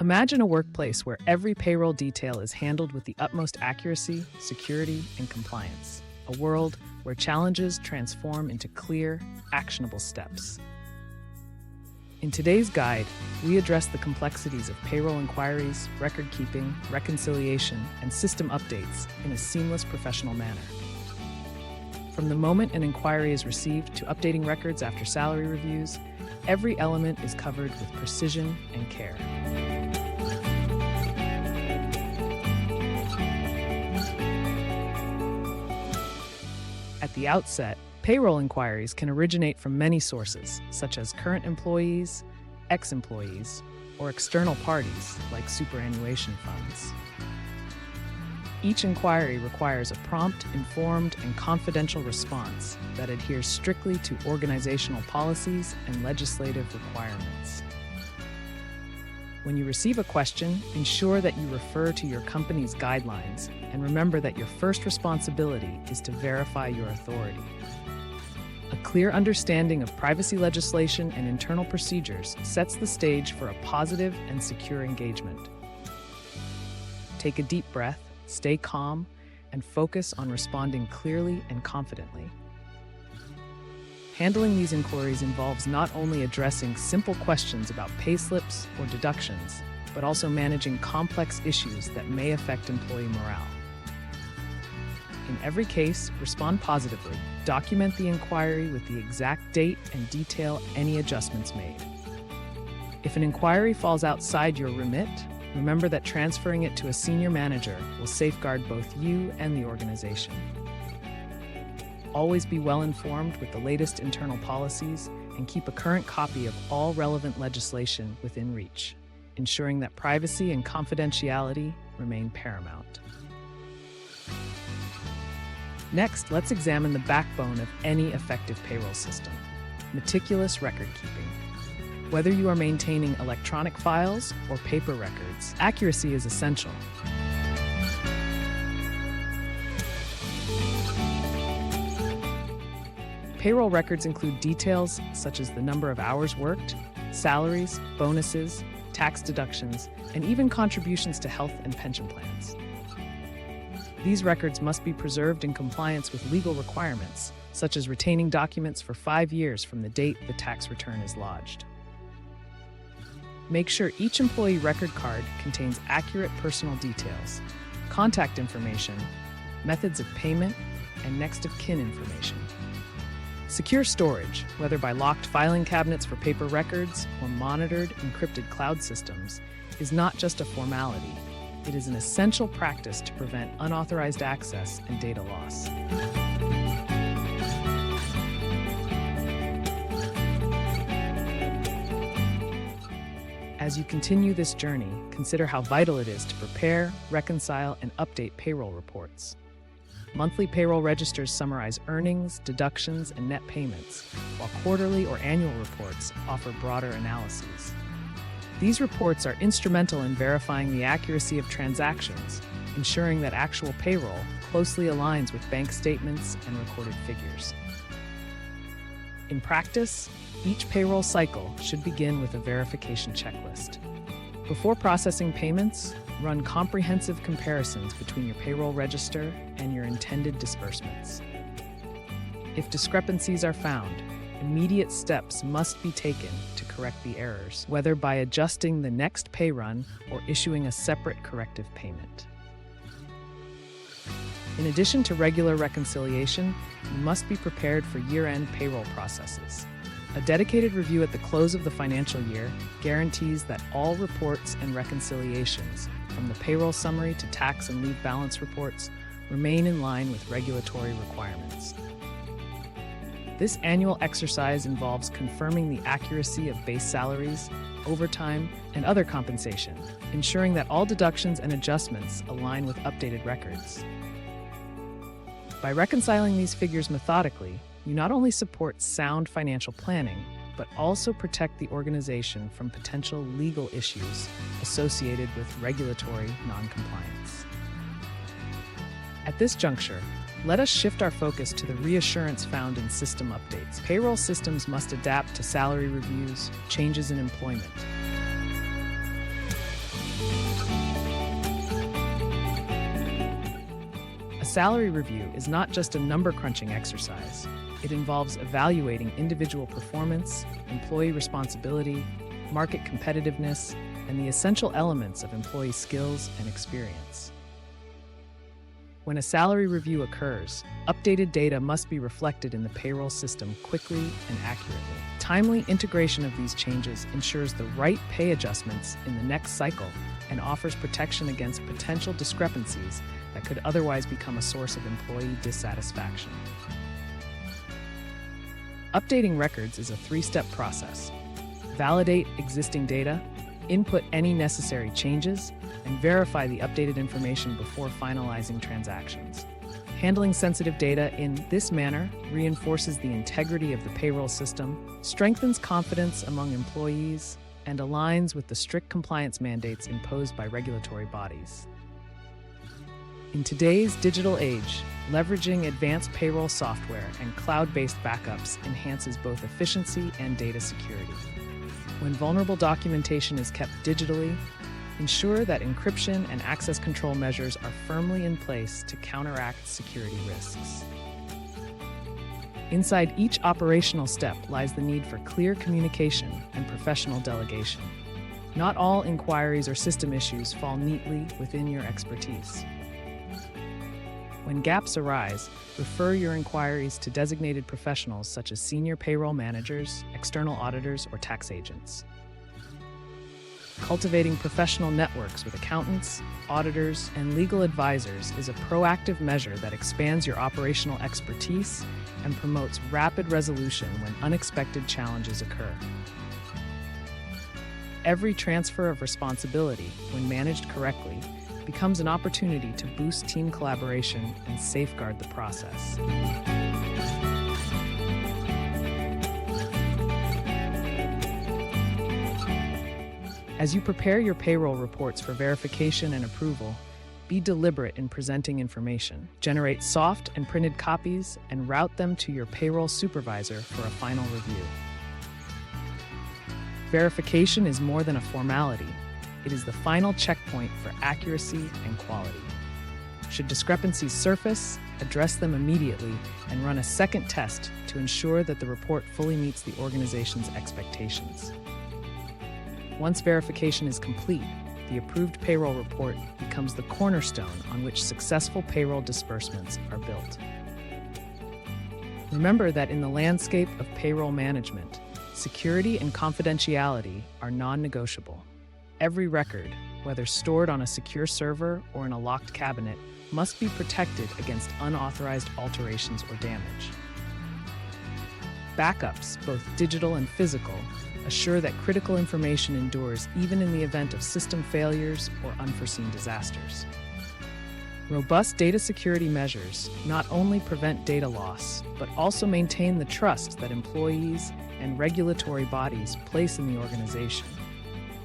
Imagine a workplace where every payroll detail is handled with the utmost accuracy, security, and compliance. A world where challenges transform into clear, actionable steps. In today's guide, we address the complexities of payroll inquiries, record keeping, reconciliation, and system updates in a seamless professional manner. From the moment an inquiry is received to updating records after salary reviews, every element is covered with precision and care. At the outset, payroll inquiries can originate from many sources, such as current employees, ex-employees, or external parties like superannuation funds. Each inquiry requires a prompt, informed, and confidential response that adheres strictly to organizational policies and legislative requirements. When you receive a question, ensure that you refer to your company's guidelines and remember that your first responsibility is to verify your authority. A clear understanding of privacy legislation and internal procedures sets the stage for a positive and secure engagement. Take a deep breath, stay calm, and focus on responding clearly and confidently. Handling these inquiries involves not only addressing simple questions about payslips or deductions, but also managing complex issues that may affect employee morale. In every case, respond positively. Document the inquiry with the exact date and detail any adjustments made. If an inquiry falls outside your remit, remember that transferring it to a senior manager will safeguard both you and the organization. Always be well informed with the latest internal policies and keep a current copy of all relevant legislation within reach, ensuring that privacy and confidentiality remain paramount. Next, let's examine the backbone of any effective payroll system: meticulous record keeping. Whether you are maintaining electronic files or paper records, accuracy is essential. Payroll records include details such as the number of hours worked, salaries, bonuses, tax deductions, and even contributions to health and pension plans. These records must be preserved in compliance with legal requirements, such as retaining documents for 5 years from the date the tax return is lodged. Make sure each employee record card contains accurate personal details, contact information, methods of payment, and next of kin information. Secure storage, whether by locked filing cabinets for paper records or monitored, encrypted cloud systems, is not just a formality. It is an essential practice to prevent unauthorized access and data loss. As you continue this journey, consider how vital it is to prepare, reconcile, and update payroll reports. Monthly payroll registers summarize earnings, deductions, and net payments, while quarterly or annual reports offer broader analyses. These reports are instrumental in verifying the accuracy of transactions, ensuring that actual payroll closely aligns with bank statements and recorded figures. In practice, each payroll cycle should begin with a verification checklist. Before processing payments, run comprehensive comparisons between your payroll register and your intended disbursements. If discrepancies are found, immediate steps must be taken to correct the errors, whether by adjusting the next pay run or issuing a separate corrective payment. In addition to regular reconciliation, you must be prepared for year-end payroll processes. A dedicated review at the close of the financial year guarantees that all reports and reconciliations, from the payroll summary to tax and leave balance reports, remain in line with regulatory requirements. This annual exercise involves confirming the accuracy of base salaries, overtime, and other compensation, ensuring that all deductions and adjustments align with updated records. By reconciling these figures methodically, you not only support sound financial planning, but also protect the organization from potential legal issues associated with regulatory noncompliance. At this juncture, let us shift our focus to the reassurance found in system updates. Payroll systems must adapt to salary reviews, changes in employment, A salary review is not just a number-crunching exercise. It involves evaluating individual performance, employee responsibility, market competitiveness, and the essential elements of employee skills and experience. When a salary review occurs, updated data must be reflected in the payroll system quickly and accurately. Timely integration of these changes ensures the right pay adjustments in the next cycle and offers protection against potential discrepancies that could otherwise become a source of employee dissatisfaction. Updating records is a three-step process. Validate existing data, input any necessary changes, and verify the updated information before finalizing transactions. Handling sensitive data in this manner reinforces the integrity of the payroll system, strengthens confidence among employees, and aligns with the strict compliance mandates imposed by regulatory bodies. In today's digital age, leveraging advanced payroll software and cloud-based backups enhances both efficiency and data security. When vulnerable documentation is kept digitally, ensure that encryption and access control measures are firmly in place to counteract security risks. Inside each operational step lies the need for clear communication and professional delegation. Not all inquiries or system issues fall neatly within your expertise. When gaps arise, refer your inquiries to designated professionals such as senior payroll managers, external auditors, or tax agents. Cultivating professional networks with accountants, auditors, and legal advisors is a proactive measure that expands your operational expertise and promotes rapid resolution when unexpected challenges occur. Every transfer of responsibility, when managed correctly, becomes an opportunity to boost team collaboration and safeguard the process. As you prepare your payroll reports for verification and approval, be deliberate in presenting information. Generate soft and printed copies and route them to your payroll supervisor for a final review. Verification is more than a formality. It is the final checkpoint for accuracy and quality. Should discrepancies surface, address them immediately and run a second test to ensure that the report fully meets the organization's expectations. Once verification is complete, the approved payroll report becomes the cornerstone on which successful payroll disbursements are built. Remember that in the landscape of payroll management, security and confidentiality are non-negotiable. Every record, whether stored on a secure server or in a locked cabinet, must be protected against unauthorized alterations or damage. Backups, both digital and physical, assure that critical information endures even in the event of system failures or unforeseen disasters. Robust data security measures not only prevent data loss, but also maintain the trust that employees and regulatory bodies place in the organization.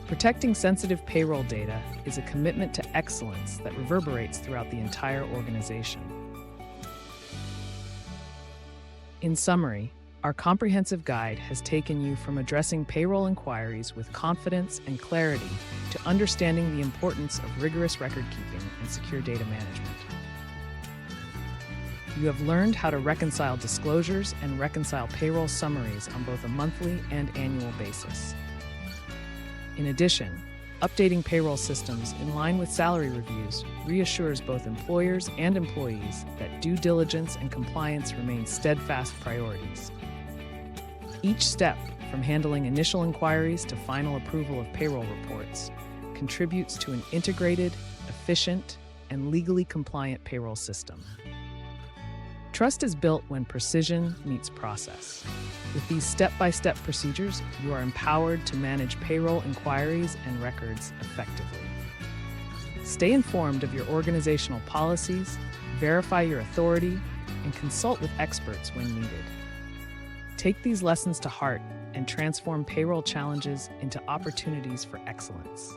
Protecting sensitive payroll data is a commitment to excellence that reverberates throughout the entire organization. In summary, our comprehensive guide has taken you from addressing payroll inquiries with confidence and clarity to understanding the importance of rigorous record-keeping and secure data management. You have learned how to reconcile disclosures and reconcile payroll summaries on both a monthly and annual basis. In addition, updating payroll systems in line with salary reviews reassures both employers and employees that due diligence and compliance remain steadfast priorities. Each step, from handling initial inquiries to final approval of payroll reports, contributes to an integrated, efficient, and legally compliant payroll system. Trust is built when precision meets process. With these step-by-step procedures, you are empowered to manage payroll inquiries and records effectively. Stay informed of your organizational policies, verify your authority, and consult with experts when needed. Take these lessons to heart and transform payroll challenges into opportunities for excellence.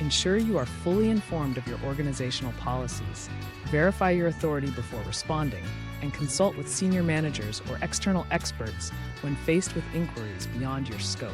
Ensure you are fully informed of your organizational policies, verify your authority before responding, and consult with senior managers or external experts when faced with inquiries beyond your scope.